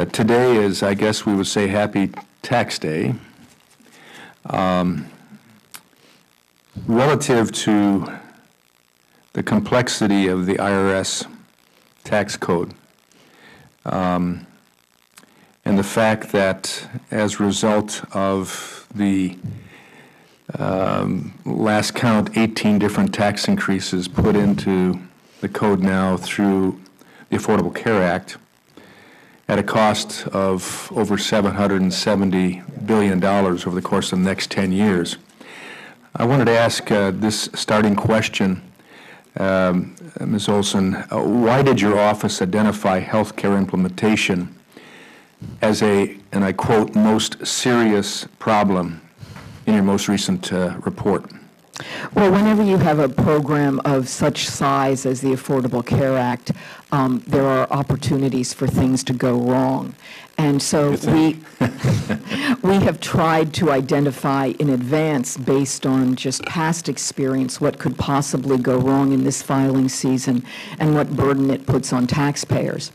Today is, I guess we would say, Happy Tax Day. Relative to the complexity of the IRS tax code, and the fact that as a result of the last count, 18 different tax increases put into the code now through the Affordable Care Act, at a cost of over $770 billion over the course of the next 10 years. I wanted to ask this starting question, Ms. Olson, why did your office identify healthcare implementation as a, and I quote, most serious problem in your most recent report? Well, whenever you have a program of such size as the Affordable Care Act, there are opportunities for things to go wrong. And so we have tried to identify in advance, based on just past experience, what could possibly go wrong in this filing season and what burden it puts on taxpayers.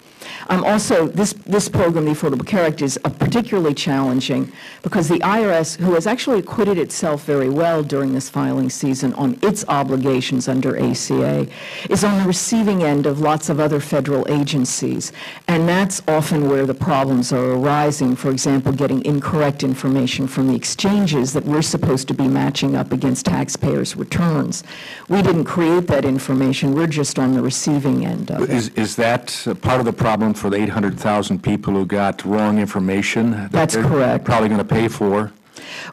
Also, this program, the Affordable Care Act, is particularly challenging because the IRS, who has actually acquitted itself very well during this filing season on its obligations under ACA, is on the receiving end of lots of other federal agencies. And that's often where the problems are arising. For example, getting incorrect information from the exchanges that we're supposed to be matching up against taxpayers' returns. We didn't create that information. We're just on the receiving end of it. Is that part of the problem for the 800,000 people who got wrong information? That's correct. Probably going to pay for?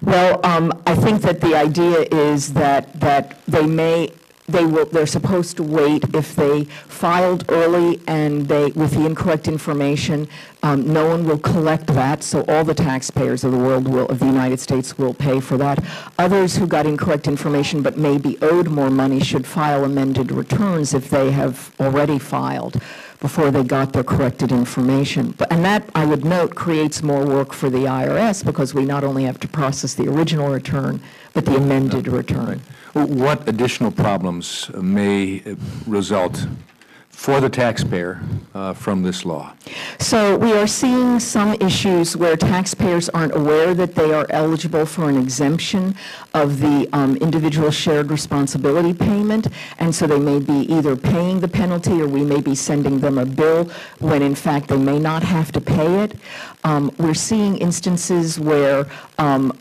Well, I think that the idea is that they're supposed to wait if they filed early and with the incorrect information. No one will collect that, so all the taxpayers of the United States will pay for that. Others who got incorrect information but may be owed more money should file amended returns if they have already filed before they got their corrected information. And that, I would note, creates more work for the IRS because we not only have to process the original return, but the amended return. What additional problems may result for the taxpayer from this law? So we are seeing some issues where taxpayers aren't aware that they are eligible for an exemption of the individual shared responsibility payment, and so they may be either paying the penalty or we may be sending them a bill when in fact they may not have to pay it. We're seeing instances where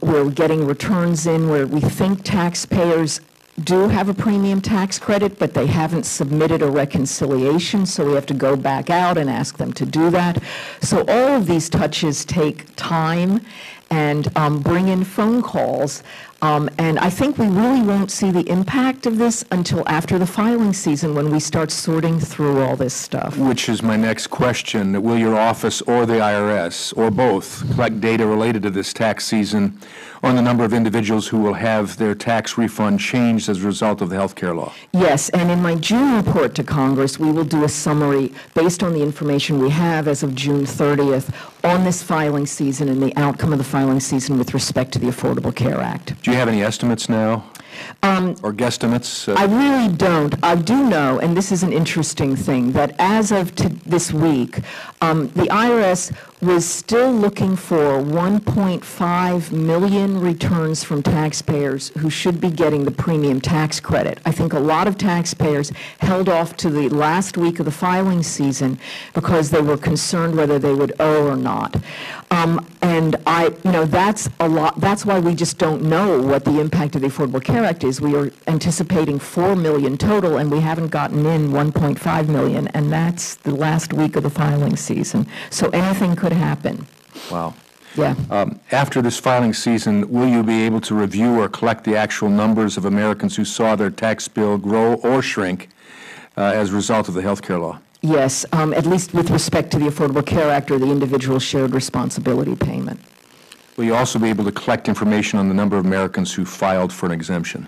we're getting returns in where we think taxpayers do have a premium tax credit, but they haven't submitted a reconciliation, so we have to go back out and ask them to do that. So all of these touches take time and bring in phone calls. And I think we really won't see the impact of this until after the filing season when we start sorting through all this stuff. Which is my next question. Will your office or the IRS, or both, collect data related to this tax season on the number of individuals who will have their tax refund changed as a result of the health care law? Yes, and in my June report to Congress, we will do a summary based on the information we have as of June 30th on this filing season and the outcome of the filing season with respect to the Affordable Care Act. Do you have any estimates now? Or guesstimates? I really don't. I do know, and this is an interesting thing, that as of this week, the IRS was still looking for 1.5 million returns from taxpayers who should be getting the premium tax credit. I think a lot of taxpayers held off to the last week of the filing season because they were concerned whether they would owe or not. And that's a lot. That's why we just don't know what the impact of the Affordable Care Act is. We are anticipating 4 million total, and we haven't gotten in 1.5 million, and that's the last week of the filing season. So anything could happen. Wow. Yeah. After this filing season, will you be able to review or collect the actual numbers of Americans who saw their tax bill grow or shrink as a result of the health care law? Yes, at least with respect to the Affordable Care Act or the individual shared responsibility payment. Will you also be able to collect information on the number of Americans who filed for an exemption?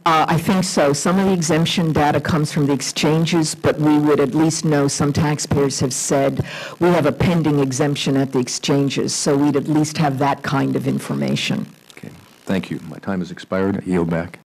I think so. Some of the exemption data comes from the exchanges, but we would at least know some taxpayers have said we have a pending exemption at the exchanges, so we'd at least have that kind of information. Okay. Thank you. My time has expired. I yield back.